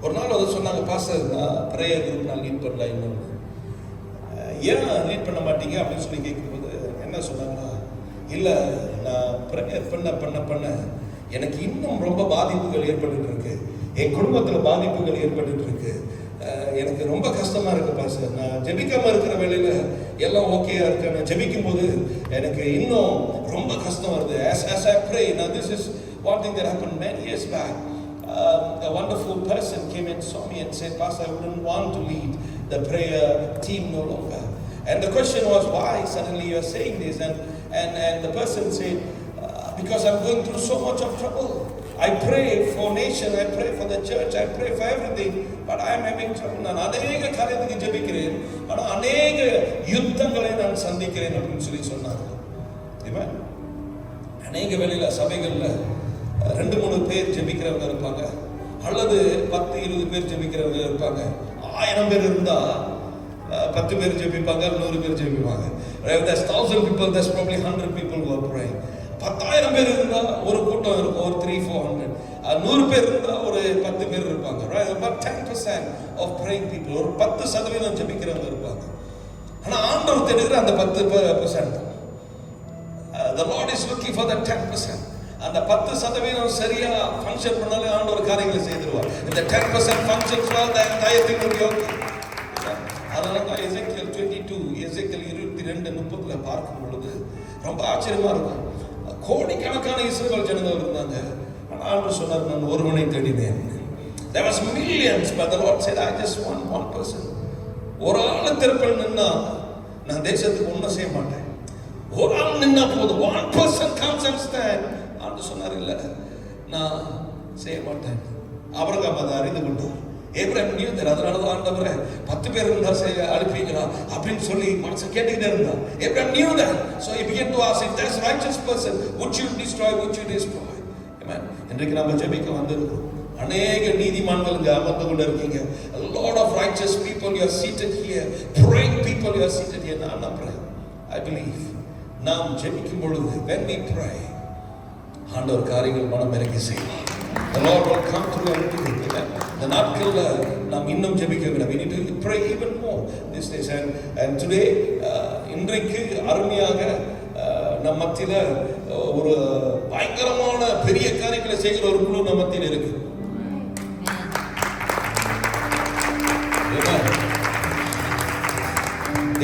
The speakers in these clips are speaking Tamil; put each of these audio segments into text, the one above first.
ஒரு நாள் வந்து சொன்னாங்க, பாஸ்டர் நான் ப்ரேயர் குரூப் நான் லீட் பண்ணல, இன்னொன்று ஏன் லீட் பண்ண மாட்டீங்க அப்படின்னு சொல்லி கேட்கும்போது என்ன சொன்னாங்கன்னா, இல்லை நான் ப்ரேயர் பண்ண எனக்கு இன்னும் ரொம்ப பாதிப்புகள் ஏற்பட்டு இருக்கு, என் குடும்பத்தில் பாதிப்புகள் ஏற்பட்டு இருக்கு, எனக்கு ரொம்ப கஷ்டமா இருக்கு பாஸ்டர். நான் ஜெபிக்காம இருக்கிற வேலையில எல்லாம் ஓகேயா இருக்கு, நான் ஜெபிக்கும் போது எனக்கு இன்னும் ரொம்ப கஷ்டம் வருது. As I pray, now this is one thing that happened many years back. A wonderful person came and saw me and said, Pastor, I wouldn't want to lead the prayer team no longer. And the question was, why suddenly you are saying this? And the person said, because I'm going through so much of trouble. I pray for nation, I pray for the church, I pray for everything, but I am having trouble. நான் அநேக காரியத்துக்கு ஜெபிக்கிறேன், ஆனால் அநேக யுத்தங்களை நான் சந்திக்கிறேன் அப்படின்னு சொல்லி சொன்னாங்க. அநேக வேளையில சபைகள்ல 2-3 பேர் ஜெபிக்கிறவங்க இருப்பாங்க, அல்லது 10-20 பேர் ஜெபிக்கிறவங்க இருப்பாங்க. 1000 பேர் இருந்தா 10 பேர் ஜெபிப்பாங்க, 100 பேர் ஜெபிப்பாங்க. There's 1000 people, there's probably 100 people who are praying. 10,000 பேர் இருந்தா ஒரு கூட்டம் இருக்கும், ஒரு 300-400. 100 பேர் இருந்தா ஒரு 10 பேர் இருப்பாங்க. About 10% of praying people, ஒரு 10% ஜெபிக்கிறவங்க இருப்பாங்க. ஆனா ஆண்டவர் தேடுகிற அந்த 10%. The Lord is looking for that 10%. அந்த 10% சரியா ஃபங்க்ஷன் பண்ணாலே ஆண்டவர் காரியங்களை செய்திருவார். இந்த 10% ஃபங்க்ஷன்ஸ் தான் the entire thing will be okay. அதனால தான் எசேக்கியேல் 22, எசேக்கியேல் 22:30 பார்க்கும் பொழுது ரொம்ப ஆச்சரியமா இருக்கும். கோடிக்கணக்கான இஸ்ரவேல் ஜனங்கள் இருந்தாங்க, ஆனால் ஆண்டவர் சொன்னார், நான் ஒருவனை தேடினேன். There was millions, but the Lord said, I just want one person. ஒரு ஆள் திருப்பல் நின்னா நான் தேசத்துக்கு ஒன்றும் செய்ய மாட்டேன். ஒரு ஆள் நின்னா போதும். One person comes and stand. ஆண்டவர் சொன்னார், இல்லை நான் செய்ய மாட்டேன். ஆபிரகாம் அதை அறிந்து கொண்டார். Abraham knew that. அதனால தான் ஆண்டவரே 10 பேர் இருந்தா செய்ய அனுப்பிங்களா அப்படின்னு சொல்லி மனசு கேட்டுக்கிட்டே இருந்தார். Abraham knew that. So he began to ask, if there's a righteous person, would you destroy? Amen. இன்றைக்கு நம்ம ஜெபிக்க வந்திருக்கிறோம். அநேக நீதிமான்கள் இங்க அமர்ந்து கொண்டு இருக்கீங்க. A lot of righteous people, you are seated here. Praying people, you are seated here. நான் நம்புறேன், I believe, நாம் ஜெபிக்கும் பொழுது, when we pray, ஆண்டவர் காரியங்கள் மனம் இறங்கி செய்வார். The Lord will come through and do it. இந்த நாட்கள்ல நாம் இன்னும் ஜெபிக்க வேண்டும். We need to pray even more these days. And today, இன்றைக்கு அருமையாக நம் மத்தியில ஒரு பயங்கரமான பெரிய காரியங்களை செய்கிற ஒரு குழு நம் மத்தியில் இருக்கு.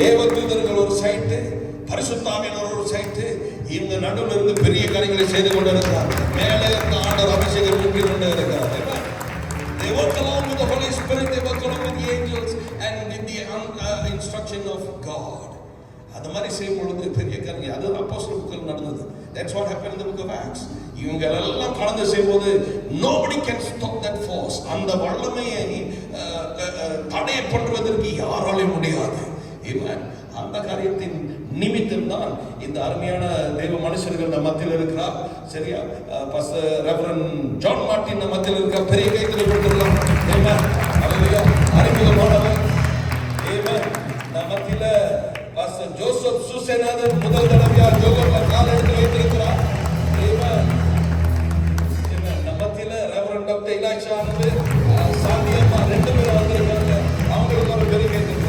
தேவதூதர்கள் ஒரு சைட்டு, பரிசுத்த ஆவியானவர் ஒரு சைட்டு, இந்த நடுவில் இருந்து பெரிய காரியங்களை செய்து கொண்டு இருக்கிறார். மேலே இருந்த ஆண்டவர் அபிஷேகம் ஊற்றி கொண்டு இருக்கிறார். They work along with the Holy Spirit, they work along with the angels and with the instruction of God. அந்த மாதிரி செய்யும் பொழுது பெரிய காரியம். அது அப்போஸ்தலர் புக்கில் நடந்தது. That's what happened in the book of Acts. இவங்க எல்லாம் கலந்து செய்யும்போது nobody can stop that force. அந்த வல்லமையை தடை பண்ணுவதற்கு யாராலும் முடியாது. Amen. அந்த காரியத்தின் நிமித்தம் தான் இந்த அருமையான தேவ மனுஷர்கள் நம்ம மத்தியில் இருக்கிறார். சரியா? பாஸ்டர் ரெவரண்ட் ஜான் மார்ட்டின் நம்ம மத்தியில் இருக்கிற பெரிய கைத்தறி கொடுத்துடலாம். ஆமென். ஹalleluya. அறிமுகமானவர். ஆமென். நம்ம மத்தியில் பாஸ்டர் ஜோசப் சுசேனாதர் முதல் தடவையா ஜோகர்ல கால் எடுத்து வைத்திருக்கிறார். ஆமென். ஆமென். நம்ம மத்தியில் ரெவரண்ட் டாக்டர் இலாஷா வந்து சாந்தியம்மா 2 பேரும் வந்திருக்காங்க. அவங்களுக்கு ஒரு பெரிய கைத்தறி.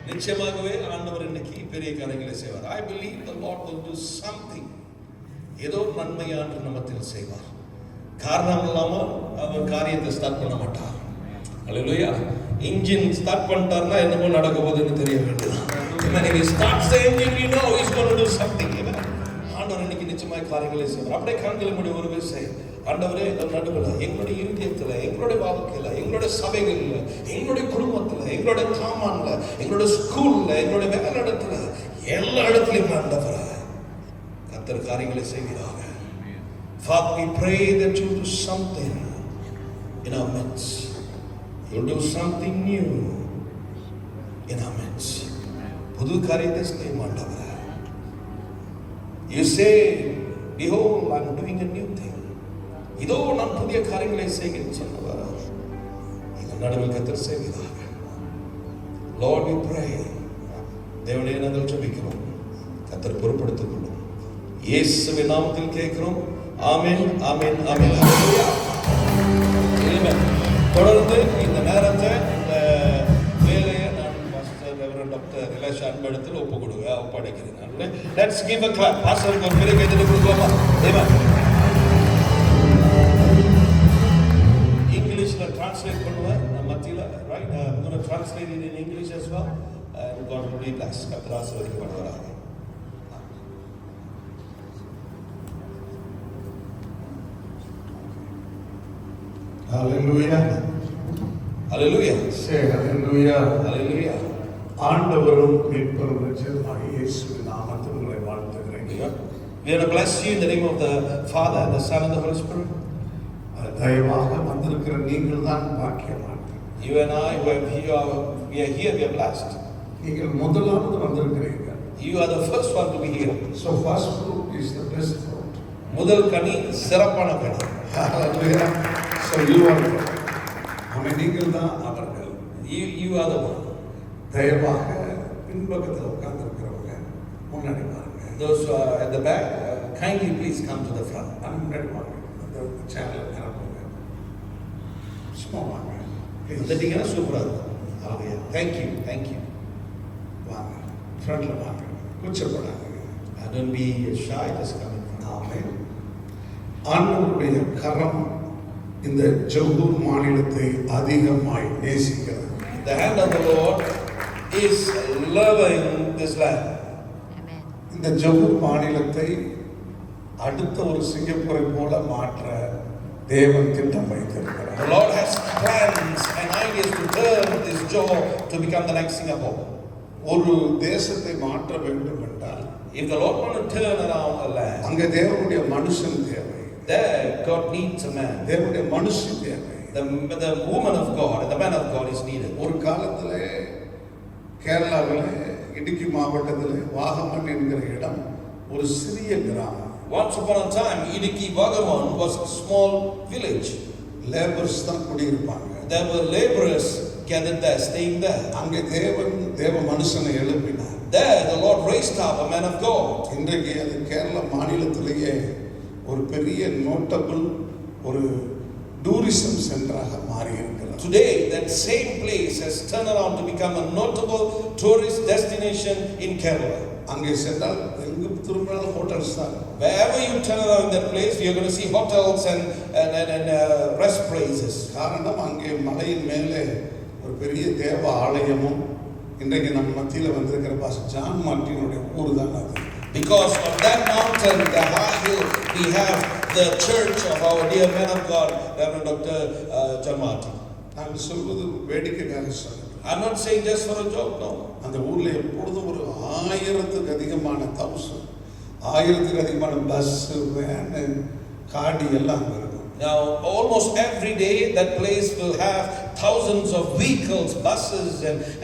நிச்சயமாகவே ஆண்டவர் இன்னைக்கு பெரிய காரியங்களை செய்வார். I believe the Lord will do something. ஏதோ நன்மையான நம்மத்தில் செய்வார். காரணம் இல்லாம அவர் காரியத்தை ஸ்டார்ட் பண்ண மாட்டார். ஹalleluya. இன்ஜின் ஸ்டார்ட் பண்ணிட்டார்னா என்னமோ நடக்க போகுதுன்னு தெரிய வேண்டியதுதான். When he starts the engine, you know he's going to do something. ஆண்டவர் இன்னைக்கு நிச்சயமாக காரியங்களை செய்வார். அப்படியே கண்களை மூடி ஒரு விஷயம், ஆண்டவரே நடுவில் எங்களுடைய இருதயத்தில், எங்களுடைய வாழ்க்கையில், எங்களுடைய சபைகளில், எங்களுடைய குடும்பத்தில், எங்களுடைய தாமான்ல, எங்களுடைய ஸ்கூல்ல, எங்களுடைய வேலை இடத்துல, எல்லா இடத்துலையும் ஆண்டவரே கர்த்தர் காரியங்களை செய்கிறாங்க. Father, we pray that you do something in our midst. You'll do something new in our midst. புது காரியத்தை செய்யும் ஆண்டவரே. You say, behold, I'm doing a new thing. இதோ நான் புதிய காரியங்களை செய்கிறேன் சொன்னவர் இந்த நடுவில் கர்த்தர் செய்கிறார். Lord, we pray. தேவனே நாங்கள் ஜெபிக்கிறோம். கர்த்தர் பொறுப்படுத்திக் கொள்ளும். இயேசுவின் நாமத்தில் கேட்கிறோம். ஆமென், ஆமென், ஆமென். தொடர்ந்து இந்த நேரத்தை இந்த வேலையை நான் பாஸ்டர் ரெவரண்ட் டாக்டர் ரிலேஷன் அன்படத்தில் ஒப்படைக்கிறேன். Let's give a clap. பாஸ்டருக்கு ஒரு பெரிய கைதட்டல் கொடுக்கலாமா? இங்கிலீஷ்ல டிரான்ஸ்லேட் பண்ணுவேன் நான் மத்தியில், right? I'm going to translate it in English as well. And God will be blessed. கர்த்தர் ஆசீர்வதிக்கப்படுவாராக. Hallelujah. Hallelujah. Say hallelujah. Hallelujah. ஆண்டவரும் மீட்பரும் இரட்சகருமாகிய இயேசுவின் நாமத்தில் உங்களை வாழ்த்துகிறேன். We are to bless you in the name of the Father and the Son and the Holy Spirit. தயவாக வந்திருக்கிற நீங்கள் தான் பாக்கியவான்கள். You and I, we are here, we are blessed. நீங்கள் முதலாவது வந்திருக்கிறீர்கள். You are the first one to be here. So first fruit is the best fruit. முதல் கனி சிறப்பான கனி. Hallelujah. So you are நீங்கள் தான் அவர்கள். You are the one. தயவாக பின்பக்கத்தில் உட்கார்ந்திருக்கிறவங்க முன்னாடி வாங்க. Those who are at the back, kindly please come to the front. முன்னாடி வாங்க. அந்த சேனல் நிரப்புங்க. சும்மா வாங்க. வந்துட்டீங்கன்னா சூப்பரா இருக்கும். Thank you, thank you. வாங்க. ஃப்ரண்ட்ல வாங்க. கூச்சப்படாதீங்க. Don't be shy, just come in front. ஆமென். ஆண்டவருடைய கரம் இந்த ஜோகூர் மாநிலத்தை அதிகமாய் நேசிக்கிறது. The hand of the Lord is loving this land. Amen. இந்த ஜோகூர் மாநிலத்தை அடுத்த ஒரு சிங்கப்பூரை போல மாற்ற தேவன் திட்டம் வைத்திருக்கிறார். The Lord has plans and ideas to turn this Johor to become the next Singapore. ஒரு தேசத்தை மாற்ற வேண்டும் என்றால், if the Lord want to turn around a land, அங்க தேவனுடைய மனுஷன் தேவை. there God needs a man. தேவனுடைய மனுஷன் தேவை. The woman of God and the man of God is needed. ஒரு காலத்திலே கேரளாவிலே இடுக்கி மாவட்டத்திலே வாகமன் என்கிற இடம் ஒரு சிறிய கிராமம். Once upon a time, Idukki Vagamon was a small village. Labours தான் குடியிருப்பாங்க. There were laborers gathered there, staying there. அங்கே தேவ மனுஷனை எழுப்பினார். There the Lord raised up a man of God. இன்றைக்கு அது கேரள மாநிலத்திலேயே ஒரு பெரிய நோட்டபிள் ஒரு டூரிசம் சென்டராக மாறி இருக்கிறது. Today that same place has turned around to become a notable tourist destination in Kerala. அங்கே சென்றால் எங்கு திரும்பினாலும் ஹோட்டல்ஸ் தான். Wherever you turn around that place, you are going to see hotels and rest places. காரணம் அங்கே மலையின் மேலே ஒரு பெரிய தேவ ஆலயமும் இன்றைக்கு நம்ம மத்தியில் வந்திருக்கிற பாஸ்டர் ஜான் மார்ட்டினுடைய ஊர் தான் அது. Because on that mountain, the high hill, we have the church of our dear man of God, Reverend Dr. John Martin. நான் சொல்வது வேடிக்கைக்காக சொல்றேன். I'm not saying just for a joke, no. அந்த ஊர்ல எப்பொழுதும் ஒரு 1000க்கு அதிகமான பஸ், வேன், காடி எல்லாம் இருக்கும். Now, almost every day, that place will have thousands of vehicles, buses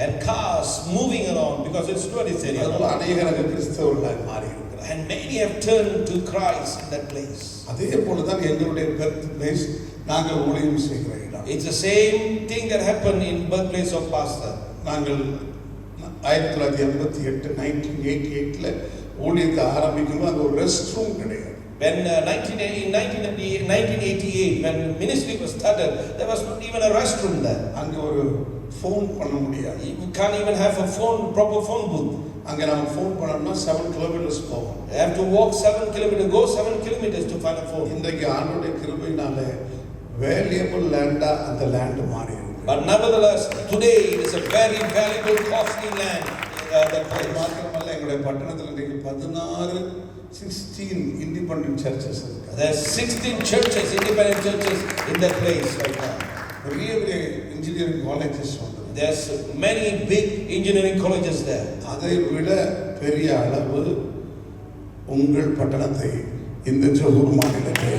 and cars moving around because it's tourist area. அநேகராக கிறிஸ்தவர்களாய் மாறி இருக்கிறார். And many have turned to Christ in that place. அதே போலதான் எங்களுடைய birth place, நாங்கள் ஊழியம் செய்கிற இடம். It's the same thing that happened in birthplace of Pastor. நாங்கள் 1988ல ஊழியத்தை ஆரம்பிக்கும்போது அங்க ஒரு ரெஸ்ட் ரூம் கிடையாது. When in 1988, when ministry was started, there was not even a restroom there. அங்க ஒரு ஃபோன் பண்ண முடியாது. You can't even have a proper phone booth. அங்க நம்ம ஃபோன் பண்ணோம்னா 7 kilometers போவோம். You have to walk 7 kilometers, go 7 kilometers to find a phone. இன்றைக்கு ஆண்டவருடைய கிருபையினால வேல்யூபிள் லேண்டா அந்த லேண்ட் மாறி இருக்கு. But nevertheless, today it is a very valuable, costly land. மாத்திரமல்ல, எங்களுடைய பட்டணத்தில் இன்றைக்கு 16 independent churches இருக்கு. There are 16 churches, independent churches in that place right now. பெரிய இன்ஜினியரிங் காலேஜஸ் வந்து. There's many big engineering colleges there. அதை விட பெரிய அளவு உங்கள் பட்டணத்தை இந்த ஜோகூர் மாநிலத்தை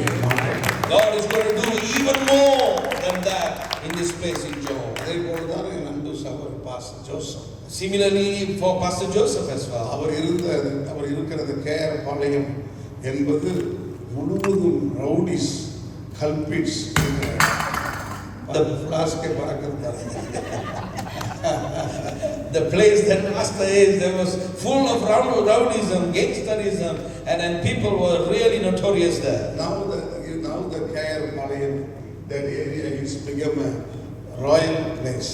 God is going to do even more than that in this place in Johor. அதே போலதான் என் அன்பு சகோதரர் pastor Joseph. Similarly for Pastor Joseph as well. அவர் இருக்கிறது கேஆர் பாளையம் என்பது முழுவதும் ரவுடிஸ், கல்பிட்ஸ், the flaske பறக்கிறது. The place that Pastor is, there was full of rowdyism, gangsterism, and people were really notorious there. Now the KR Palayam that area is become a royal place.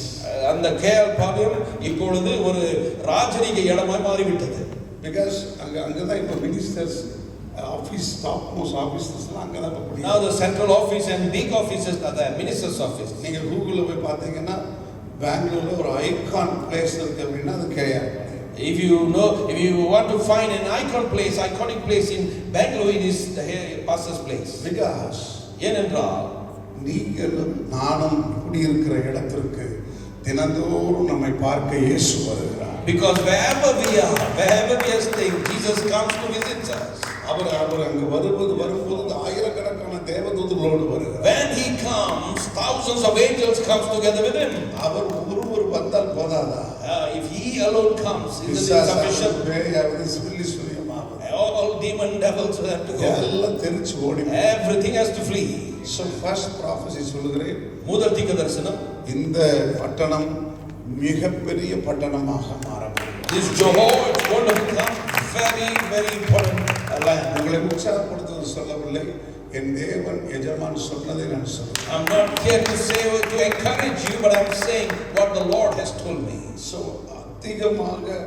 அந்த கேஎல் பாளையம் இப்பொழுது ஒரு ராஜரீக இடமாய் மாறிவிட்டது. Because அங்கதான் இப்ப ministers office, top most offices அங்கதான் இப்ப. Now the central office and big offices are the minister's office. நீங்க கூகுள்ல போய் பாத்தீங்கன்னா பெங்களூர்ல ஒரு ஐகான் பிளேஸ் இருக்கு அப்படின்னா அது KR. If you want to find an iconic place in Bangalore, it is the pastor's place. Because ஏனென்றால் நீங்களும் நானும் இப்படி இருக்கிற இடத்திற்கு தினந்தோறும் நம்மை பார்க்க இயேசு வருகிறார். Because wherever we are staying, Jesus comes to visit us. அவர் அங்கு வரும்போது ஆயிரக்கணக்கான தேவதூதர்களோடு வருகிறார். When he comes, thousands of angels comes together with him. அவர் ஒருவர் வந்தால் போதாதா? If he alone comes, is it sufficient? All demon devils have to go. எல்லாம் தெரிச்சு ஓடி. Everything has to flee. So first prophecy சொல்லுகிறேன். முதல் தீர்க்கதரிசனம், இந்த பட்டணம் மிகப்பெரிய பட்டணமாக மாறப்போகிறது. This Johor is going to become very, very important land. உங்களை உற்சாகப்படுத்துவது சொல்லவில்லை, என் தேவன் எஜமான் சொன்னதை நான் சொல்றேன். I'm not here to say to encourage you, but I'm saying what the Lord has told me. So அதிகமாக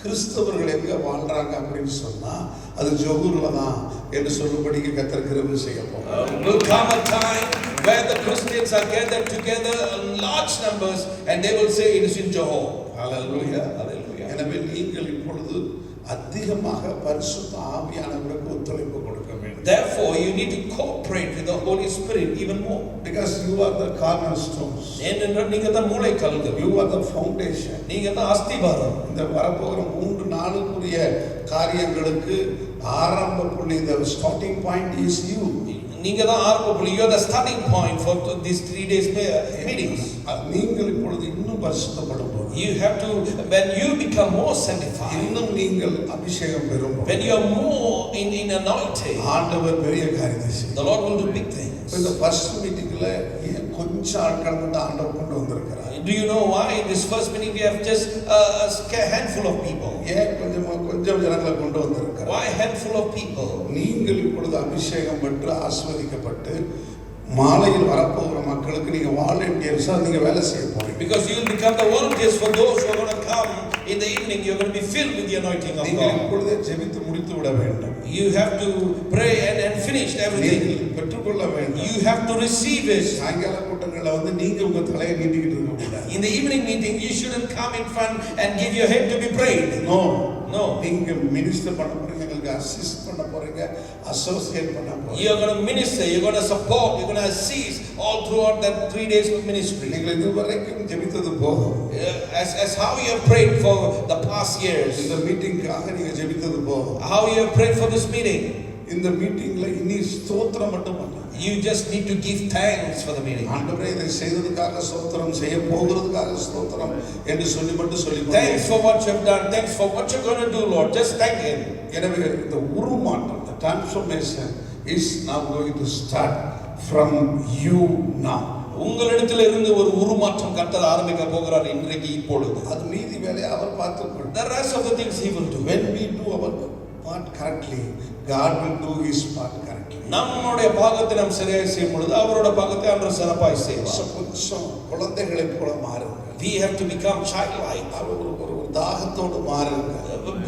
கிறிஸ்தவர்கள் எங்க வாழ்றாங்க அப்படின்னு சொன்னா அது ஜோகூர்ல தான் என்று சொல்லும்படிக்கு கர்த்தர் கிருபை செய்ய போறார். Will come a time where the Christians are gathered together in large numbers and they will say it is in Johor. Hallelujah. Hallelujah. எனவே நீங்கள் இப்பொழுது அதிகமாக பரிசுத்த ஆவியானவருக்கு ஒத்துழைப்பு கொடுக்க வேண்டும். Therefore you need to cooperate with the Holy Spirit even more. Because you are the cornerstones. ஏனென்றால் நீங்க தான் மூலைக்கல்கள். You are the foundation. நீங்க தான் அஸ்திவாரம். இந்த வரப்போகிற 3 நாளுக்குரிய காரியங்களுக்கு ஆரம்ப புள்ளி, the starting point is you. நீங்க தான் ஆரம்ப புள்ளி. You are the starting point for these 3 days meetings. நீங்கள் இப்பொழுது இன்னும் பரிசுத்தப்படும் போது, You have to, when you become more sanctified, இன்னும் நீங்கள் அபிஷேகம் பெறும் போது, when you are more in anointing, ஆண்டவர் பெரிய காரியத்தை செய்வார். the Lord will do big things. இந்த ஃபர்ஸ்ட் மீட்டிங்ல ஏன் கொஞ்சம் ஆட்கள் மட்டும் ஆண்டவர் கொண்டு வந்திருக்கிறார்? Do you know why in this first meeting we have just a handful of people? ஏன் கொஞ்சம் ஜனங்களை கொண்டு வந்திருக்கிறார்? Why handful of people? நீங்கள் இப்பொழுது அபிஷேகம் பெற்று ஆசீர்வதிக்கப்பட்டு மாலையில் வரப்போகிற மக்களுக்கு நீங்க வாலண்டியர்ஸா நீங்க வேலை செய்ய போறீங்க. Because you will become the volunteers for those who are going to come in the evening. You are going to be filled with the anointing of நீங்கள் God. இப்பொழுதே ஜெபித்து முடித்து விட வேண்டும். You have to pray and finish everything. நீங்கள் பெற்றுக்கொள்ள வேண்டும். You have to receive it. சாயங்கால கூட்டங்கள்ல வந்து நீங்க உங்க தலையை நீட்டிக்கிட்டு இருக்க கூடாது. In the evening meeting, you shouldn't come in front and give your head to be prayed. No. No. நீங்க மினிஸ்டர் பண்ண போறீங்க, உங்களுக்கு அசிஸ்ட் பண்ண போறீங்க, அசோசியேட் பண்ண போறீங்க. You are going to minister, you are going to support, you are going to assist all throughout that 3 days of ministry. நீங்கள் இதுவரைக்கும் ஜெபித்தது போதும். As how you have prayed for the past years. இந்த மீட்டிங்காக நீங்க ஜெபித்தது போதும். How you have prayed for this meeting. இந்த மீட்டிங்ல இனி ஸ்தோத்திரம் மட்டும் பண்ணலாம். You just need to give thanks for the meeting. ஆண்டவரே இதை செய்ததுக்காக ஸ்தோத்திரம், செய்ய போகிறதுக்காக ஸ்தோத்திரம் என்று மட்டும் சொல்லி Thanks for what you have done. Thanks for what you're going to do, Lord. Just thank Him. எனவே இந்த உருமாற்றம், the transformation is now going to start from you now. உங்களிடத்தில் இருந்து ஒரு உருமாற்றம் கர்த்தர் ஆரம்பிக்க போகிறார் இன்றைக்கு இப்பொழுது. அது மீதி வேலையை அவர் பார்த்துக்கொள்வார். The rest of the things He will do. When we do our part correctly, God will do His part correctly. நம்முடைய பாகத்தை நாம் சரியாக செய்யும் பொழுது அவரோட பாகத்தை அவர் சிறப்பாய் செய்வார். கொஞ்சம் குழந்தைகளைப் போல மாறுங்க. We have to become childlike. ஒரு தாகத்தோடு மாறுங்க.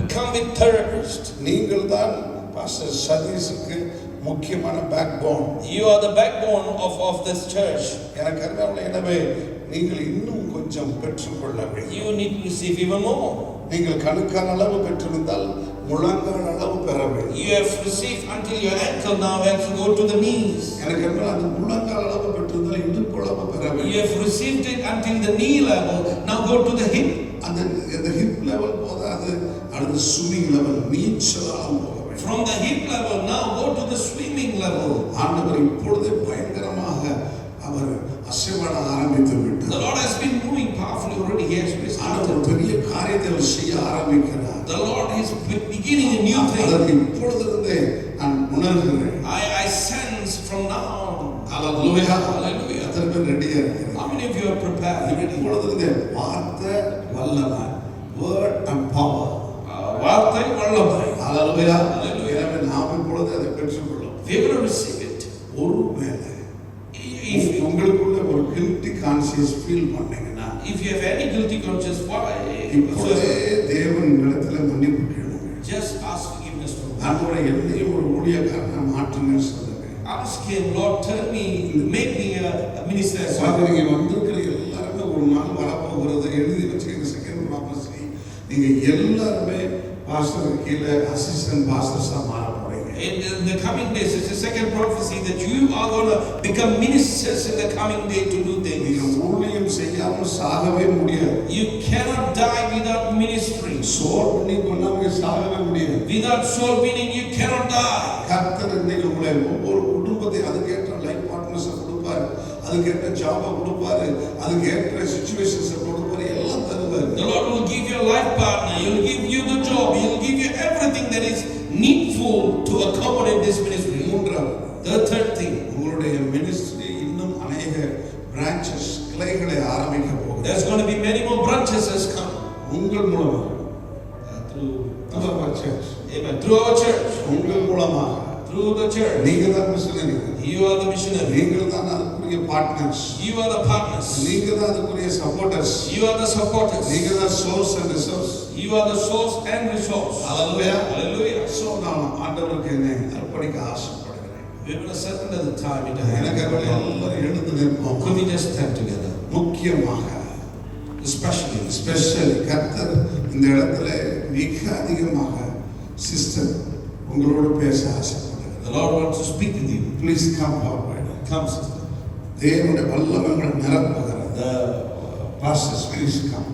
Become with thirst. நீங்கள் தான் பாஸ்டர் சதீஷுக்கு முக்கியமான backbone. You are the backbone of this church. எனக்கு அருமையான, எனவே நீங்கள் இன்னும் கொஞ்சம் பெற்றுக்கொள்ள வேண்டும். You need to receive even more. நீங்கள் கணுக்கால் அளவு பெற்றிருந்தால் முழங்கால் அளவு பெற வேண்டும். You have received until your ankle, now has to go to the knees. எனக்கு அருமையான, அந்த முழங்கால் அளவு பெற்றிருந்தால் இடுப்பு அளவு பெற வேண்டும். You have received it until the knee level, now go to the hip. அந்த ஹிப் லெவல் போதாது, அடுத்து ஸ்விமிங் லெவல், நீச்சல் அளவு போக வேண்டும். From the hip level, now go to the swimming level. ஆண்டவர் இப்பொழுதே பயங்கரமாக அவர் அசைவாட ஆரம்பித்து விட்டார். The Lord has been moving powerfully already. He has been ஆண்டவர் started. பெரிய காரியத்தை அவர் செய்ய ஆரம்பிக்கிறார். The Lord is beginning a new thing. அதற்கு இப்பொழுதிருந்தே நான் உணர்கிறேன். I sense from now. Hallelujah. Hallelujah. எத்தனை பேர் ரெடியா இருக்கீங்க? How many of you are prepared? இப்பொழுதிருந்தே வார்த்தை வல்லமை, word and power. வார்த்தை வல்லமை. ஹalleluya. Hallelujah. எனவே நாம் இப்பொழுது அதை பெற்றுக்கொள்ளும். We are going to receive it. ஒருவேளை If கான்சியஸ் ஃபீல் பண்ணீங்கன்னா If you have any guilty conscience, why? இப்பொழுதே தேவன் இடத்துல மன்னிப்பு கேளுங்க. Just ask forgiveness from God. ஆண்டவரே என்னையும் ஒரு ஊழியக்காரனா மாற்றுங்க சொல்லுங்க. Ask him, Lord, make me a minister as well. பாருங்க, நீங்க வந்திருக்கிற எல்லாருமே ஒரு நாள் வரப்போகிறது எழுதி வச்சுக்கோங்க. செகண்ட் ப்ராபசி, நீங்க எல்லாருமே பாஸ்டர் கீழே அசிஸ்டன்ட் பாஸ்டர்ஸா மாற போறீங்க. In the coming days, it's the second prophecy that you are going to become ministers in the coming day to do things. நீங்க ஊழியம் செய்யாம சாகவே முடியாது. You cannot die without ministry. Soul winning பண்ணாம சாகவே முடியாது. Without soul winning, you cannot die. கர்த்தர் இன்னைக்கு உங்களை ஒவ்வொரு குடும்பத்தை அதுக்கேற்ற லைஃப் பார்ட்னர்ஸை கொடுப்பாரு, அதுக்கேற்ற ஜாபை கொடுப்பாரு, அதுக்கேற்ற சிச்சுவேஷன்ஸை கொடுப்பாரு, எல்லாம் தருவாரு. The Lord will give you a life partner. He will give you the job. He will give you everything that is needful to accommodate this ministry. மூன்றாவது, The third thing, உங்களுடைய மினிஸ்ட்ரி இன்னும் அநேக பிரான்ச்சஸ் கிளைகளை ஆரம்பிக்க போகுது. there's going to be many more branches as come உங்கள் மூலமாக through church, amen, through our church, உங்கள் மூலமாக through the church. நீங்க தான் missionary, You are the missionary. நீங்கள் தான் அதுக்குரிய partners, You are the partners. நீங்க தான் அதுக்குரிய supporters, You are the supporters. நீங்க தான் source and resource. You are the source and resource. Hallelujah. Hallelujah. So நான் ஆண்டவருக்கு என்னை அர்ப்பணிக்க ஆசைப்படுகிறேன். We're going to surrender the time into எனக்கு heaven. எல்லாரும் எழுந்து நிற்போம். Could we just stand together? முக்கியமாக Especially. ஸ்பெஷலி கர்த்தர் இந்த இடத்துல மிக அதிகமாக சிஸ்டர் உங்களோடு பேச ஆசைப்படுகிறார். The Lord wants to speak with you. Please come forward. Come, sister. தேவனுடைய வல்லமை உங்களை நிரப்புகிறது. The pastors please come.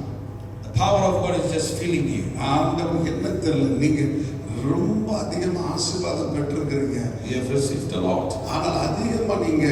power of God is just filling you. ஆண்டவருக்கு என்ன தெரியல, நீங்க ரொம்ப அதிகமா ஆசீர்வாதம் பெற்றிருக்கிறீங்க. You have received a lot. ஆனால் அதிகமா நீங்க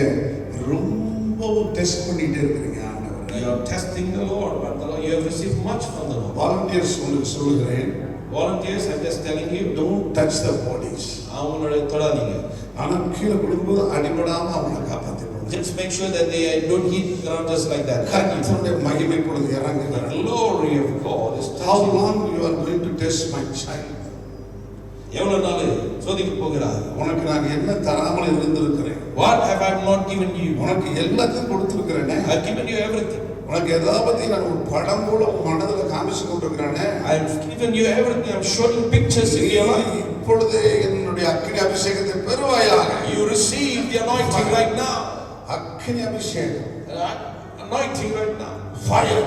ரொம்ப டெஸ்ட் பண்ணிட்டே இருக்கிறீங்க ஆண்டவரை. You are testing the Lord, but the Lord, you have received much from the Lord. Volunteers உங்களுக்கு சொல்லுகிறேன், Volunteers, I'm just telling you, don't touch the bodies. அவங்களோட தொடாதீங்க. ஆனா கீழே விழும்போது அடிபடாம அவங்களை காப்பாத்திக்கணும். Just make sure that they don't hit ground just like that. கர்த்தருடைய மகிமை பொழுது The இறங்குகிறது. glory of God is How touching. long you are going to test my child? எவ்வளவு நாள் சோதிக்க போகிறார்? உனக்கு நான் என்ன தராமல் இருந்திருக்கிறேன்? What have I not given you? உனக்கு எல்லாத்தையும் கொடுத்திருக்கிறேனே. I have given you everything. உனக்கு எதாவது நான் ஒரு படம் போல மனதில் காமிச்சு கொண்டிருக்கிறேனே. I have given you everything. I am showing pictures in your life. இப்பொழுதே என்னுடைய அக்கினி அபிஷேகத்தை பெறுவாயாக. You receive the anointing right now. அக்கினி அபிஷேகம். Anointing right now. Fire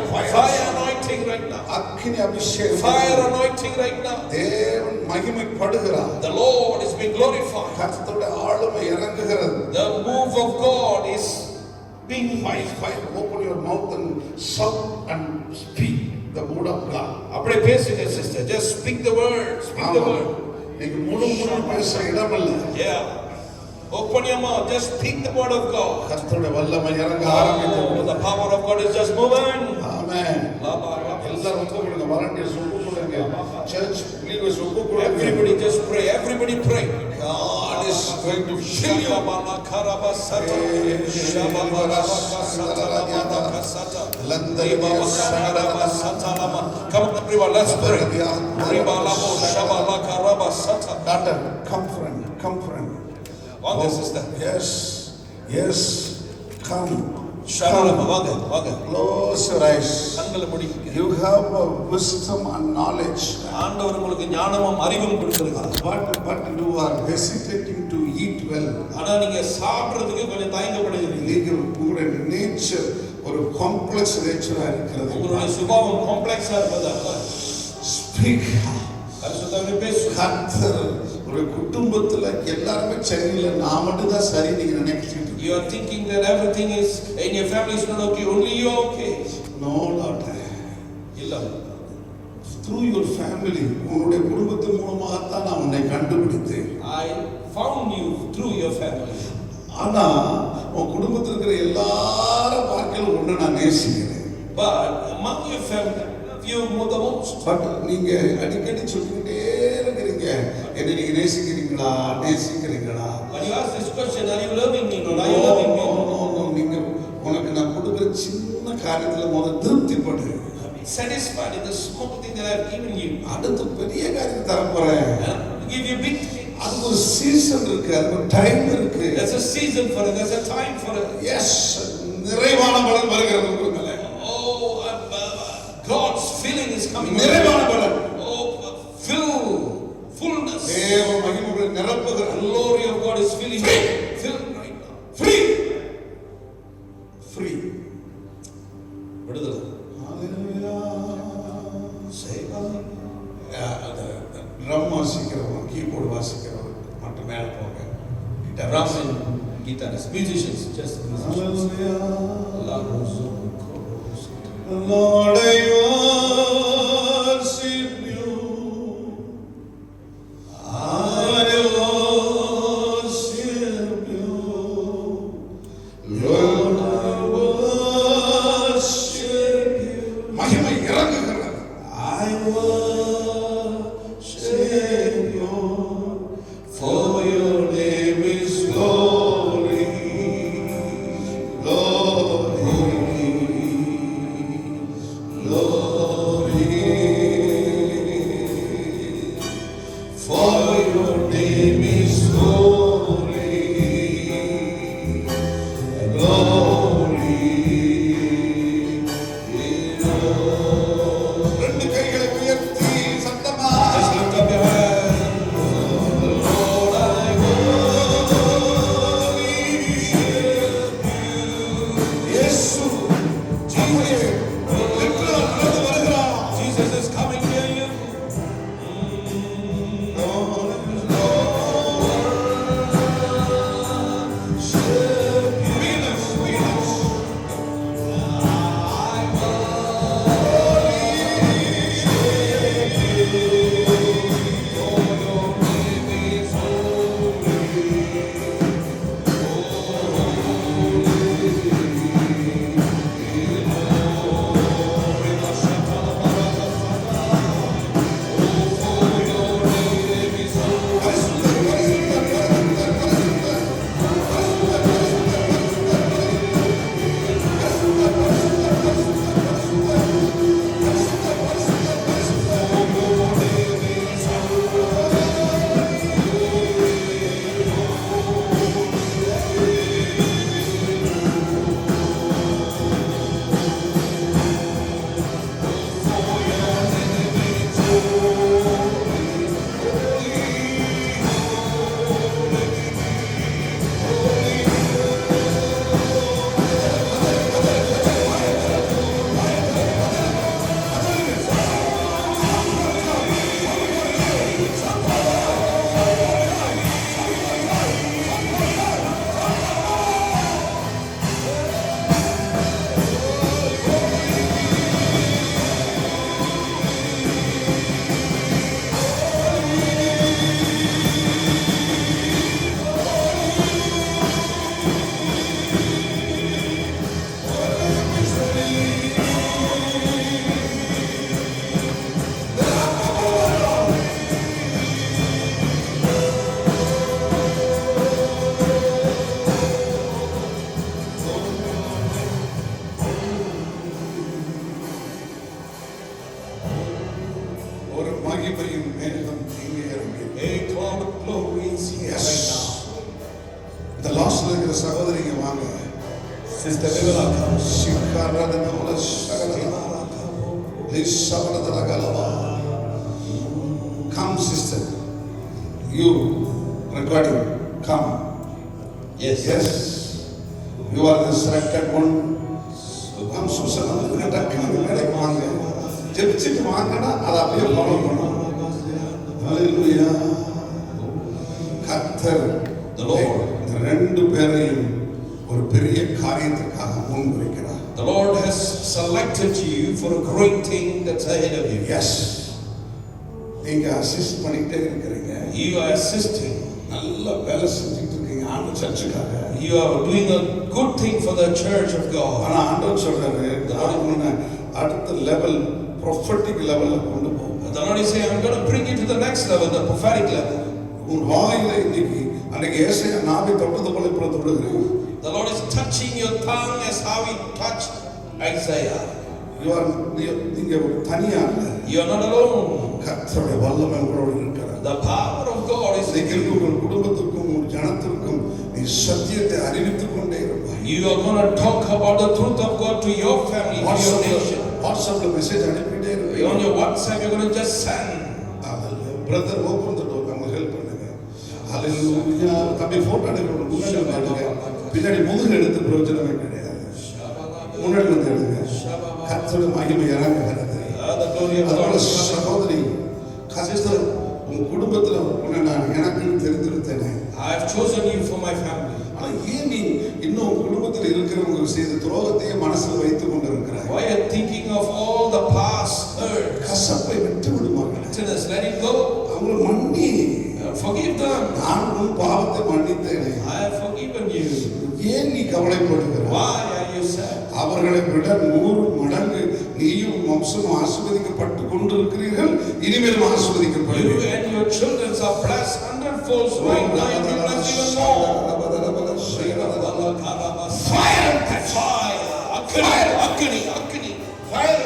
Anointing right now. அக்கினி அபிஷேகம். Fire anointing right now. தேவன் மகிமைப்படுகிறார். The Lord is being glorified. கர்த்தருடைய ஆளுமை இறங்குகிறது. The move of God is being Fire. Open your mouth and shout and speak the word of God. அப்படியே பேசுங்க sister. Just speak the word. Speak the word. நீங்க முழு பேச இடமில்லை. Yeah. Open your mouth. Just speak the word of God. கர்த்தருடைய வல்லமை இறங்க Oh, ஆரம்பித்தது. the power of God is just moving. ஆமென். எல்லாரும் ஒப்பு கொடுங்க. வாலண்டியர்ஸ் ஒப்பு கொடுங்க. சர்ச் லீடர்ஸ் ஒப்பு கொடுங்க. Everybody just pray. Everybody pray. God is going to fill you. Come on, everyone, let's pray. Daughter, come friend. வாங்க sister. Yes, come. வாங்க. Close your eyes. கண்களை மூடிங்க. You have wisdom and knowledge. ஆண்டவர் உங்களுக்கு ஞானமும் அறிவும் கொடுத்திருக்கிறார். But you are hesitating to eat well. ஆனா நீங்க சாப்பிடுறதுக்கு கொஞ்சம் தயங்கப்படுகிறீங்க. நீங்க உங்களுடைய நேச்சர் ஒரு காம்ப்ளெக்ஸ் நேச்சரா இருக்கிறது. உங்களுடைய சுபாவம் காம்ப்ளெக்ஸா இருப்பதால ஸ்பீக். பரிசுத்தமே பேசு. கர்த்தர் ஒரு குடும்பத்துல எல்லாரும் சரியில்லை, நான் மட்டும் தான் சரி நீங்க நினைச்சிட்டு. You are thinking that everything is in your family is not okay, only you are okay. No, Lord. இல்ல. Through your family, உங்களுடைய குடும்பத்தின் மூலமாகத்தான் நான் உன்னை கண்டுபிடித்தேன். I found you through your family. ஆனா உன் குடும்பத்தில் இருக்கிற எல்லாரும் பார்க்கல ஒண்ணு நான் நேசிக்கிறேன். But among your family, you more the most. But நீங்க அடிக்கடி சொல்லிக்கிட்டே இருக்கிறீங்க, என்ன நீங்க நேசிக்கிறீங்களா? When you ask this question, are you loving me? Are you loving me? நீங்க உனக்கு நான் கொடுக்கிற சின்ன காரியத்துல முதல்ல திருப்திப்படு. Satisfied in the small thing that I have given you. அடுத்து பெரிய காரியத்தை தர போறேன். Give you big things. அதுக்கு ஒரு சீசன் இருக்கு, அதுக்கு ஒரு டைம் இருக்கு. There's a season for it. There's a time for it. Yes, நிறைவான பலன் வருகிறது. Yes, musicians, just musicians. Hallelujah. La Lord, I worship you. I worship you. Lord, I worship you. மகிமை இறங்குகிறது. I worship you. For your name is glory. Glory. Glory, for your name is holy, glory. ரெண்டு கைகளை உயர்த்தி சத்தமா lift up your hands. Lord, I worship you. இயேசு ஜீவனே Jesus is coming near you. ஒரு மகிமையின் மேகம் இங்கே இறங்கி A cloud of glory is here right now. இந்த லாஸ்ட்ல இருக்கிற சகோதரிங்க வாங்க. Sister Vivela comes. சிக்காரதனோல சகலமா. Please சகலதலகலமா. Come sister. You recording. Come. Yes. Yes. You are the selected one. Come Susan. டக்குனு வாங்க. ஜெபிச்சிட்டு வாங்கனா அதை அப்படியே ஃபாலோ பண்ணணும். ஹalleluya. கர்த்தர் The Lord. இந்த ரெண்டு பேரையும் ஒரு பெரிய காரியத்துக்காக முன்வைக்கிறார். The Lord has selected you for a great thing that's ahead of you. Yes. நீங்க அசிஸ்ட் பண்ணிட்டே இருக்கீங்க. You are assisting. நல்ல வேலை செஞ்சுட்டு இருக்கீங்க ஆண்டவர் சர்ச்சுக்காக. You are doing a good thing for the church of God. ஆனா ஆண்டவர் சொல்றாரு உன்னை அடுத்த லெவல் prophetic லெவல்ல கொண்டு போ. The Lord is saying, I'm going to bring you to the next level, the prophetic level. உன் வாயில இன்னைக்கு அன்னைக்கு ஏசாயா நாவை தொட்டது போல இப்ப தொடுகிறேன். The Lord is touching your tongue as how He touched Isaiah. நீங்க தனியா இல்ல. You are not alone. கர்த்தருடைய வல்லமை உங்களோடு இருக்கிறது. The power of God is with you. உங்கள் குடும்பத்துக்கும் உங்கள் ஜனத்திற்கும் நீ சத்தியத்தை அறிவித்துக் கொண்டே இருப்பாய். You are going to talk about the truth of God to your family, to your nation. வாட்ஸ்அப்ல மெசேஜ் அனுப்பிட்டே இருப்பீங்க. On your WhatsApp, you're going to just send. Brother open the door, நம்ம ஹெல்ப் பண்ணுங்க. ஹalleluya. தம்பி போட்டோ எடுக்கணும். முன்னாடி பாருங்க. பின்னாடி முதுகு எடுத்து பிரயோஜனமே கிடையாது. முன்னாடி வந்து எடுங்க. கர்த்தருடைய மகிமை இறங்குகிறது. The glory of God. சகோதரி கர்த்தர் உன் குடும்பத்துல உன்னை நான் எனக்குன்னு தெரிந்திருந்தேனே. I have chosen you for my family. ஆனா அப்ப ஏன் நீ இன்னும் குடும்பத்தில் இருக்கிறவங்க செய்த துரோகத்தையே மனசுல வைத்துக் கொண்டிருக்கிறாய்? Why are you thinking of all the past hurts? கசப்பை விட்டு விடுவாங்க. Bitterness, let it go. அவங்க மன்னி. Forgive them. நான் உன் பாவத்தை மன்னித்தேனே. I have forgiven you. ஏன் நீ கவலைப்படுகிறாய்? Why are you sad? அவர்களை விட 100 மடங்கு நீயும் வம்சம் ஆசீர்வதிக்கப்பட்டு கொண்டிருக்கிறீர்கள். இனிமேல் You ஆசீர்வதிக்கப்படுவீர்கள். and your children are blessed hundredfold right now. You will bless even more. Fire and catch fire. Akani. Fire.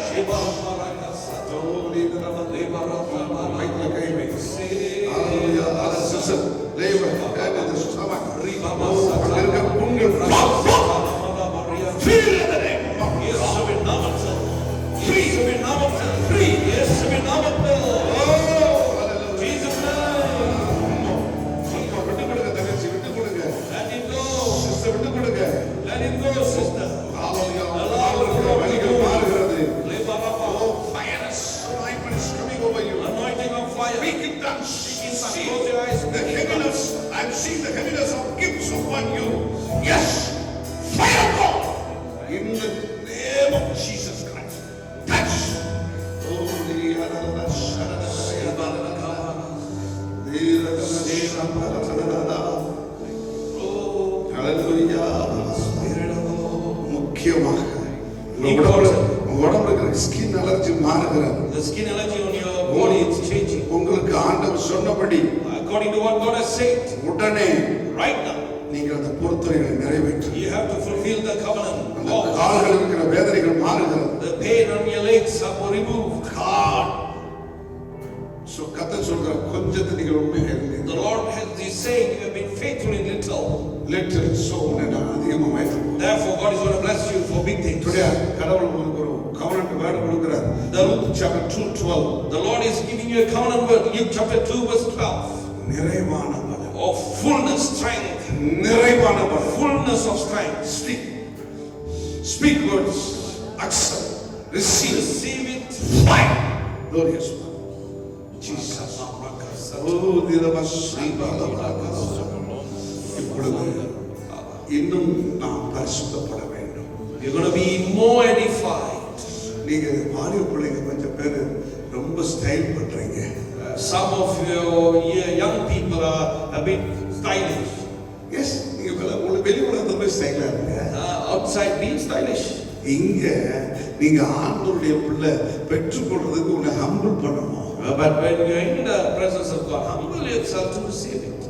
Let it go, sister. Anointing of fire. Close your eyes. I'm seeing the heaviness of gifts upon you. Yes, fire of God in the name of Jesus Christ. Touch. முக்கியமாக உடம்புல ஸ்கின் அலர்ஜி மாறுகிறது. The skin allergy on your body is changing. உங்களுக்கு ஆண்டவர் சொன்னபடி According to what God has said, உடனே right now, நீங்கள் அந்த பொறுத்தரைகளை நிறைவேற்று. you have to fulfill the covenant. அந்த கால்கள் இருக்கிற வேதனைகள் மாறுகிறது. The pain on your legs are removed. God. So கர்த்தர் சொல்ற கொஞ்சத்தை நீங்கள் உண்மையாக இருந்தீங்க. The Lord has this saying, you have been faithful in little. Little so நான் அதிகமாக வைத்து. Therefore God is going to bless you for big things. Today கடவுள் உங்களுக்கு ஒரு covenant word கொடுக்கிறார். Luke chapter 2:12. The Lord is giving you a covenant word. Luke chapter 2 verse 12. நிறைவான பலம். Of fullness strength. நிறைவான பலம். Fullness of strength. Speak words. Accept. Receive it. Fire. Glorious one. Jesus. Oh, இப்பொழுது இன்னும் நாம் பரிசுத்தப்பட வேண்டும். You're going to be more edified. நீங்க வாலிப பிள்ளைங்க கொஞ்சம் பேர் ரொம்ப ஸ்டைல் பண்றீங்க. Some of your young people are a bit stylish. Yes, நீங்க வெளி உலகத்துல போய் ஸ்டைலா இருங்க. Outside being stylish. இங்க நீங்க ஆண்டவருடைய பிள்ளை பெற்றுக்கொள்றதுக்கு உன்னை ஹம்பிள் பண்ணணும். But when you're in the presence of God, humble yourself to receive it.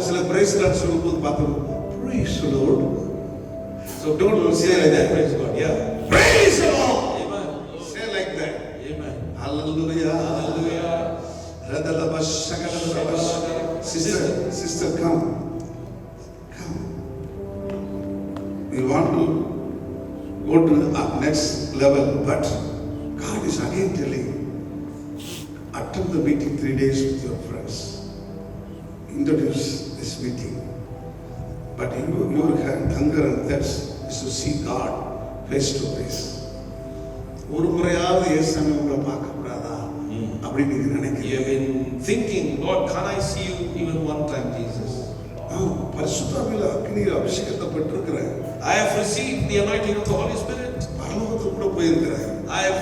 சில praise God சொல்லும்போது பார்த்தோம். Praise the Lord. So don't say like that. Praise God. Yeah. Praise the Lord. Amen. Say like that. Amen. Hallelujah. Hallelujah. Sister, come. We want to go to the next level, but God is again telling, attend the meeting 3 days with your friends. Introduce this meeting. But your hunger and thirst is to see God face to face. ஒரு முறையாவது இயேசுவை உங்களை பார்க்க கூடாதா அப்படி நீங்க You நினைக்கிறீங்க. have been thinking, Lord, can I see you even one time, Jesus? பரிசுத்தாவில அக்னியில் அபிஷேகத்தை பெற்றிருக்கிறேன். I have received the anointing of the Holy Spirit. பரலோகத்துக்கு கூட போயிருக்கிறேன். I have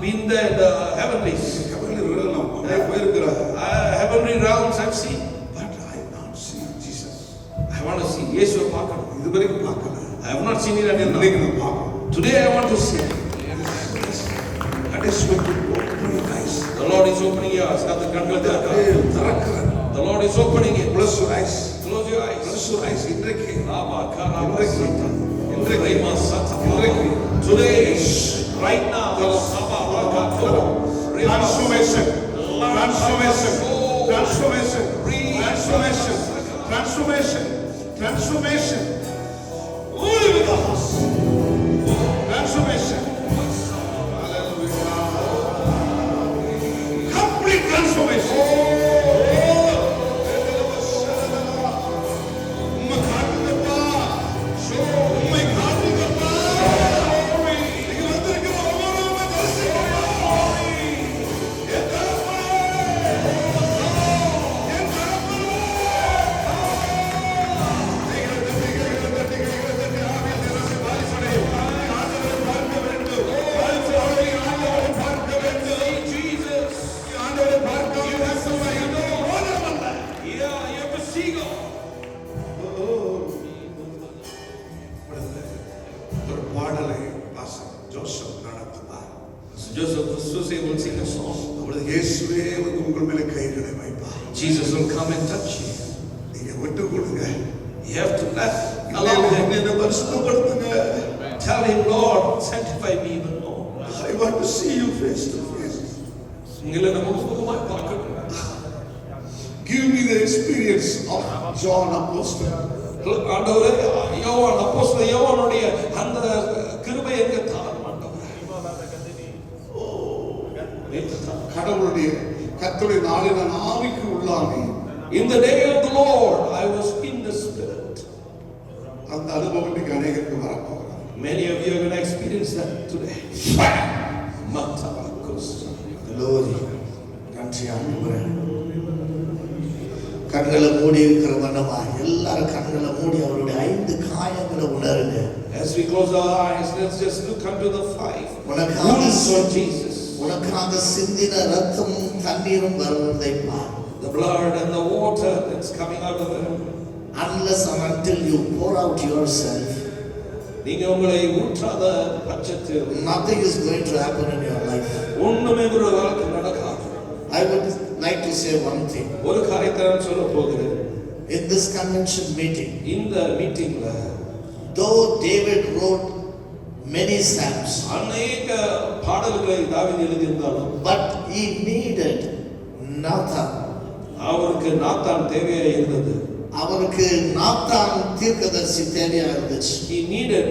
been there in the heavenlies. போயிருக்கிறேன். Heavenly realms I've seen. But I not see Jesus. I want to see Yesu பார்க்கணும். இதுவரைக்கும் பார்க்கல. I have not seen it until now. இன்னைக்கு நான் பார்க்கணும். Today I want to see. That is what you open your eyes. The Lord is opening your eyes. The Lord is opening it. Close your eyes. Close your eyes. Close your eyes. இன்றைக்கு today, right now, transformation, transformation, transformation, transformation, transformation, transformation. Transformation. Hallelujah. Complete transformation. ஒரு பாடலை பாஸ்டர் ஜோசப் நடத்துவார். Joseph Susie will sing a song. அவரது இயேசுவே வந்து உங்கள் மேல கைகளை வைப்பார். Jesus will come and touch you. நீங்க விட்டு கொடுங்க. You have to allow him. என்னை பரிசுத்தப்படுத்துங்க. Tell him, Lord, sanctify me even more. I want to see you face to face. உங்களை நான் முகமுகமாய் பார்க்கணும். Give me the experience of John Apostle. ஆண்டவரே, யோவான் அப்போஸ்தலன் யோவானுடைய அந்த கிருபை எனக்கு தாரும் ஆண்டவரே. கடவுளுடைய கர்த்தருடைய நாளில் நான் ஆவிக்கு உள்ளானேன். In the day of the Lord, I was in the Spirit. அந்த அனுபவம் இன்னைக்கு அநேகருக்கு வரப்போகிறார். Many of you are going to experience that today. Matabakos. Glory. நன்றி ஆண்டவரே. கண்களை மூடி இருக்கிற மனமா எல்லாரும் கண்களை மூடி அவருடைய 5 காயங்களை உணருங்க. As we close our eyes, let's just look unto the 5 உனக்காக wounds of Jesus. உனக்காக சிந்தின ரத்தமும் தண்ணீரும் வருவதை பார். The blood and the water that's coming out of him. Unless and until you pour out yourself, நீங்க உங்களை ஊற்றாத பட்சத்தில் nothing is going to happen in your life. ஒண்ணுமே உங்களுடைய வாழ்க்கையில் நடக்காது. I would like to say one thing. ஒரு காரியத்தை நான் சொல்ல போகிறேன். In this convention meeting, இந்த மீட்டிங்ல though David wrote many psalms, அநேக பாடல்களை தாவீது எழுதியிருந்தாலும், but he needed Nathan. அவருக்கு நாத்தான் தேவையா இருந்தது. அவருக்கு நாத்தான் தீர்க்கதரிசி தேவையா இருந்துச்சு. He needed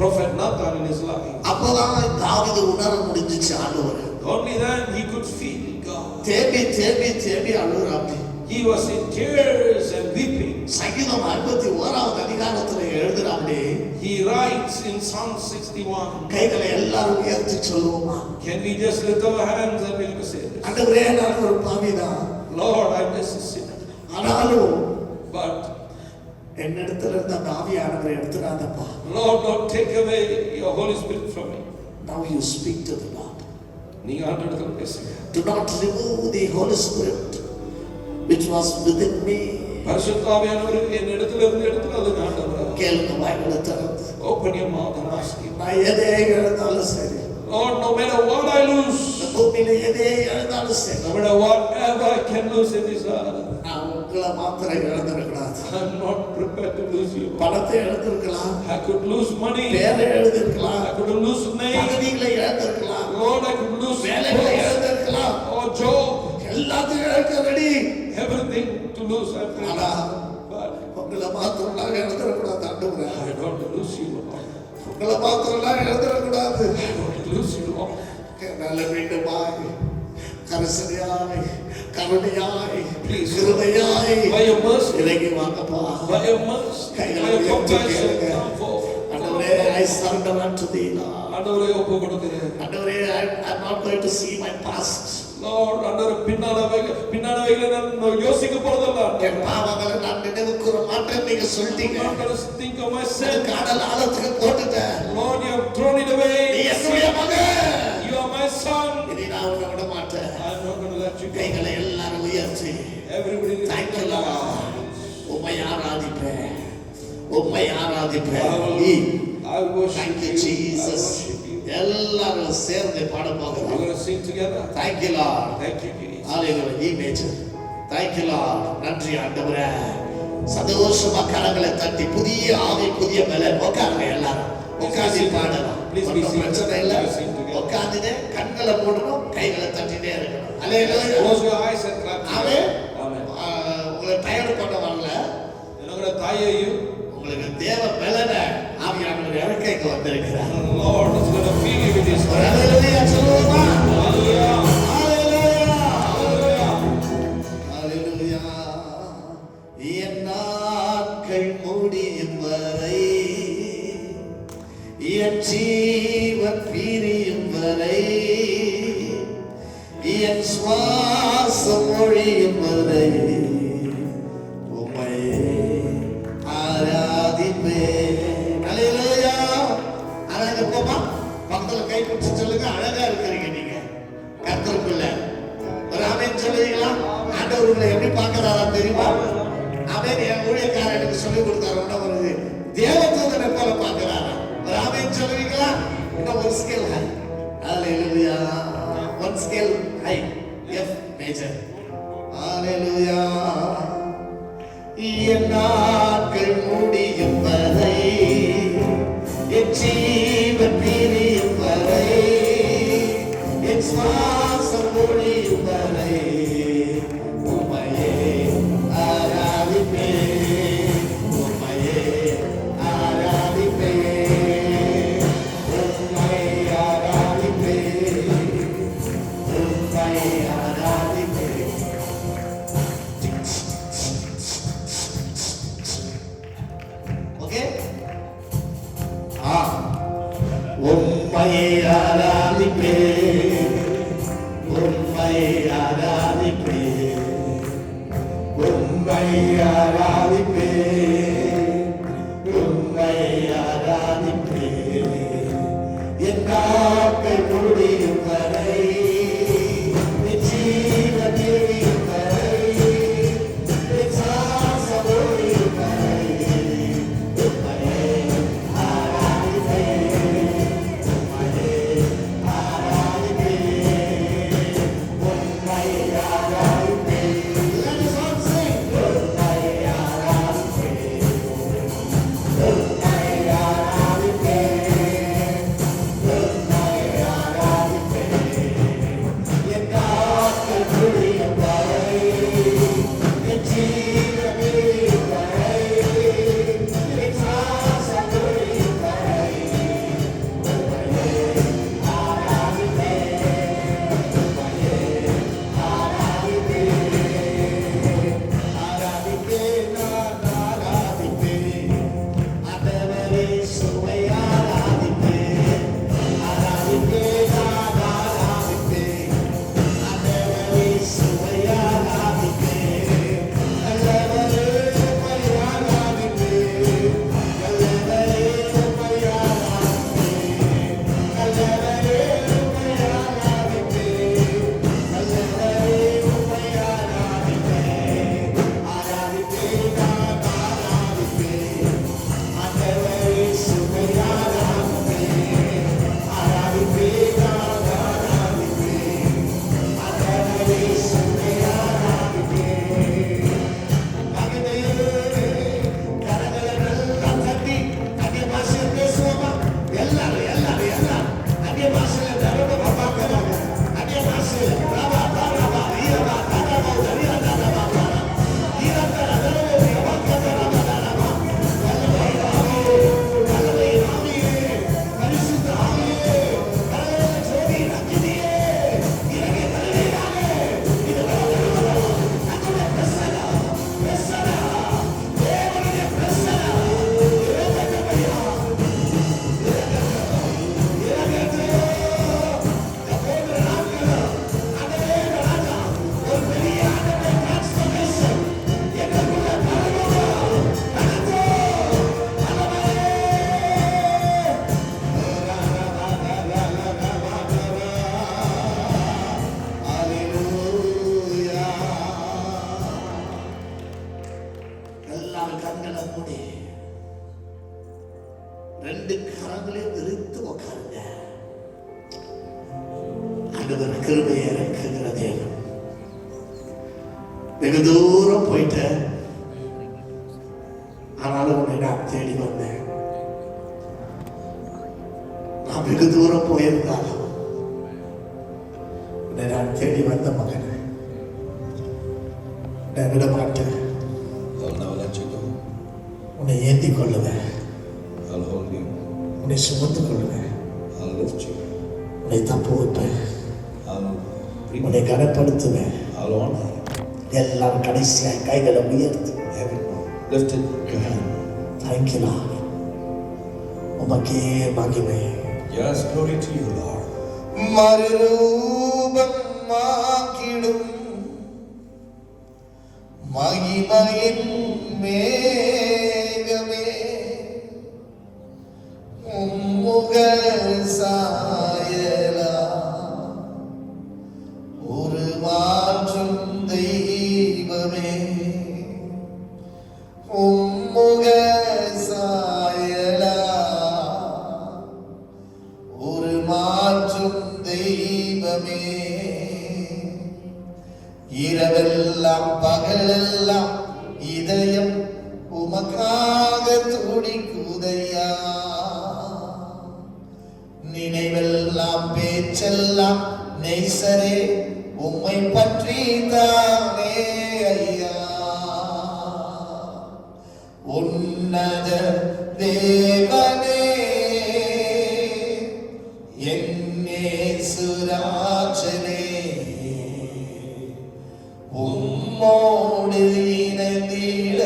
prophet Nathan in his life. அப்பதான் தாவீது உணர முடிஞ்சிச்சு ஆண்டவரே. Only then he could feel God. Devi Devi Devi அழுறாப்டி. He was in tears and weeping. சங்கீதம் 51வது அதிகாரத்துல எழுதுறாப்டி. He writes in Psalm 61. கைகளை எல்லாரும் உயர்த்தி சொல்லுவோமா? Can we just lift our hands and we'll say this? ஆண்டவரே நான் ஒரு பாவிதான். Lord, I'm just a sinner. ஆனாலும் But என்னிடத்துல இருந்த அந்த ஆவியானவரை எடுத்துறாதப்பா. Lord, don't take away your Holy Spirit from me. Now you speak to the Lord. நீங்க ஆண்டவரிடத்துல பேசுங்க. Do not remove the Holy Spirit which was within me. பரிசுத்த ஆவியானவர் என்னிடத்துல இருந்து எடுத்துறாதீங்க ஆண்டவரே. கேளுங்க வாய்களை திறந்து. Open your mouth and ask him. நான் எதை இழந்தாலும் சரி. Lord, no matter what I lose, இந்த பூமியில எதை இழந்தாலும் சரி. no matter whatever I can lose in this earth, நான் உங்களை மாத்திரம் இழந்திருக்கலாம். I'm not prepared to lose you. பணத்தை இழந்திருக்கலாம். I could lose money. பேரை இழந்திருக்கலாம். I could lose name. பதவிகளை இழந்திருக்கலாம். Lord, I could lose வேலைகளை post இழந்திருக்கலாம். or job. எல்லாத்தையும் இழக்க ready. Everything to lose. I'm ready. ஆனா But உங்களை மாத்திரம் நான் இழந்திடக்கூடாது ஆண்டவரே. I don't want to lose you, Lord. உங்களை மாத்திரம் நான் இழந்திடக்கூடாது. I don't want to lose you, Lord. நல்ல மீண்டுமாய் கரிசனையாய் கருணையாய் Please, கிருபையாய் by your mercy, இறங்கி வாங்கப்பா. by your mercy, by your compassion, come forth. ஆண்டவரே, I surrender unto thee, Lord. ஆண்டவரே, ஒப்பு கொடுக்கிறேன். ஆண்டவரே, I'm not going to see my past. Lord, ஆண்டவரே, பின்னானவைகளை நான் யோசிக்க போறதில்ல. என் பாவங்களை நான் நினைவு கூற மாட்டேன் நீங்க சொல்லிட்டீங்க. I'm not going to think of my sin. கடல் ஆழத்துக்கு போட்டுட்டேன். Lord, you have thrown it away. நீ என்னுடைய மகன். You are my son. இனி நான் உன்னை விட மாட்டேன். I'm not going to let you go. கைகளை எல்லாரும் உயர்த்தி Everybody lift Thank you, their Lord. hands. உம்மை ஆராதிப்பேன். உம்மை ஆராதிப்பேன். I worship Thank you, you. Jesus. I worship you. எல்லாரும் சேர்ந்து பாட We're போகிறோம். going to sing together. Thank you, Lord. Thank you, Jesus. Hallelujah. E major. Thank you, Lord. நன்றி ஆண்டவரே. சந்தோஷமா கரங்களை தட்டி புதிய ஆவி புதிய பலன் உட்காருங்க எல்லாரும். உட்கார்ந்து பாடலாம். Please be seated. பிரச்சனை இல்ல. Please sing together. உட்கார்ந்துட்டே கண்களை மூடணும், கைகளை தட்டிட்டே இருக்கணும். ஹalleluya. Close your eyes and clap. Amen. Amen. உங்களை டயர்ட் பண்ண வரல. I'm not going to tire you. உங்களுக்கு தேவ பலன ஆவியானவர் இறக்கைக்கு வந்திருக்கிறார். The Lord is going to fill you with His ஒரு Spirit. ஹalleluya சொல்லுவோமா? Hallelujah. ஹalleluya. Hallelujah. ஹalleluya. என் நாட்கள் முடியும் வரை என் ஜீவன் பிரியும் வரை என் சுவாசம் ஒழியும் வரை உம்மை ஆராதிப்பேன். ஹalleluya. ஆராதிப்போமா? பக்கத்துல கை பிடிச்சு சொல்லுங்க, அழகா இருக்கிறீங்க நீங்க கர்த்தருக்குள்ள. ஒரு ஆமென் சொல்லுவீங்களா? ஆண்டவர் உங்களை எப்படி பார்க்கறாரா தெரியுமா? ஆமென். என் ஊழியக்காரர் எனக்கு சொல்லி கொடுத்தாரு, ஒரு தேவதூதனை போல பார்க்கறாரா? ஒரு ஆமென் scale high. Hallelujah. One scale high. F major. Hallelujah. என் நாட்கள் முடியும் வரை, என் ஜீவன் பிரியும் வரை, என் சுவாசம் முடியும் வரை உம்மையே ஆராதிப்பேன், உம்மையே ஆராதிப்பேன், உம்மை ஆராதிப்பேன், உம்மை ஆராதிப்பேன். ஓகே, உம்மை ஆராதிப்பேன், உம்மை ஆராதிப்பேன், உம்மை ஆராதிப்பேன், உம்மை ஆராதிப்பேன். என் நாட்கள் முடியும் வரை, என் ஜீவன் பிரியும் வரை, என் சுவாசம் முடியும் வரை உம்மையே ஆராதிப்பேன், உம்மையே ஆராதிப்பேன், உம்மை ஆராதிப்பேன். Let us all sing. உம்மை ஆராதிப்பேன், உம்மை ஆராதிப்பேன், உம்மை ஆராதிப்பேன். என் நாட்கள் முடியும் வரை, என் ஜீவன் பிரியும் வரை, என் சுவாசம் முடியும் வரை உம்மையே ஆராதிப்பேன், உம்மையே ஆராதிப்பேன். ஆராதிப்பேன், நான் ஆராதிப்பேன். ஆண்டவரே சுவை ஆராதிப்பேன். ஆராதிப்பேன், நான் ஆராதிப்பேன். ஆண்டவரே சுவை ஆராதிப்பேன். நல்லவரே உம்மை ஆராதிப்பேன். நல்லவரே உம்மை ஆராதிப்பேன். நல்லவரே உம்மை ஆராதிப்பேன். நல்லவரே உம்மை ஆராதிப்பேன். ஆராதிப்பேன், நான் ஆராதிப்பேன். ஆண்டவரே சுவை ஆராதிப்பேன். ஆராதிப்பேன், நான் ஆராதிப்பேன். ஆண்டவரே சுவை ஆராதிப்பேன். மகிமையே, கரங்களெல்லாம் தட்டி அந்நிய பாஷையில் பேசுவோமா? எல்லாரும் எல்லாரும் எல்லாரும் அந்நிய பாஷையில் தருணமா பார்க்கறாங்க. அந்நிய பாஷையில் ரபா ரபா ஈரபா தரபா தரியா தரபா ஈரபா தரபா வாக்கதரபா தரபா வல்லமை ஆவியே, வல்லமை ஆவியே, பரிசுத்த ஆவியே, கரங்கள ஜோதி அக்கினியே, இறங்கி வருவீராக. இது வரவரும் அக்குடைய பிரசன்னா, பிரசன்னா, தேவனுடைய பிரசன்னா இறங்கட்டையா, இறங்கட்டையா. போன்ற நாட்கள் ஆண்டவரே ராஜா, ஒரு பெரிய ஆண்டவரே டிரான்ஸ்ஃபர்மேஷன் எங்களுக்குள்ள நடக்கும், நடக்கும். வல்லமையே. Hallelujah. எல்லாரும் கண்களை மூடி ரெண்டு கரங்களையும் விரித்து உட்காருங்க. ஆண்டவர் கிருபையை இறக்குகிற தேவன். வெகு தூரம் போயிட்ட, ஆனாலும் உன்னை நான் தேடி வந்தேன். நான் வெகு தூரம் போயிருந்தாலும் உன்னை நான் தேடி வந்த மகன் நான் விட மாட்டேன். I'll never let you go. உன்னை ஏந்தி கொள்ளுவேன், I'll hold you. உன்னை சுமந்து கொள்ளுவேன், I'll lift you. உன்னை தப்பு வைப்பேன், I'll bring உன்னை you. கனப்படுத்துவேன். I'll honor you. எல்லாம் கடைசியாய் கைகளை உயர்த்து Everyone, lift it your hand. Thank you உமக்கே மகிமை. Yes, glory to you, Lord. மறுரூபம் மாக்கிடும் மகிமையின் மேகமே, உம்முக சாயலா ஒரு மாற்றும் தெய்வமே, உம்முக சாயலா ஒரு தெய்வமே, இரவெல்லாம் பகலெல்லாம் இதயம் உமக்காக துடிக்குதையா. நினைவெல்லாம் பேச்செல்லாம் நேசரே உம்மை பற்றி தானே ஐயா. உன்னத தேவனே சுராஜனே, உம்மோடு இணைந்திட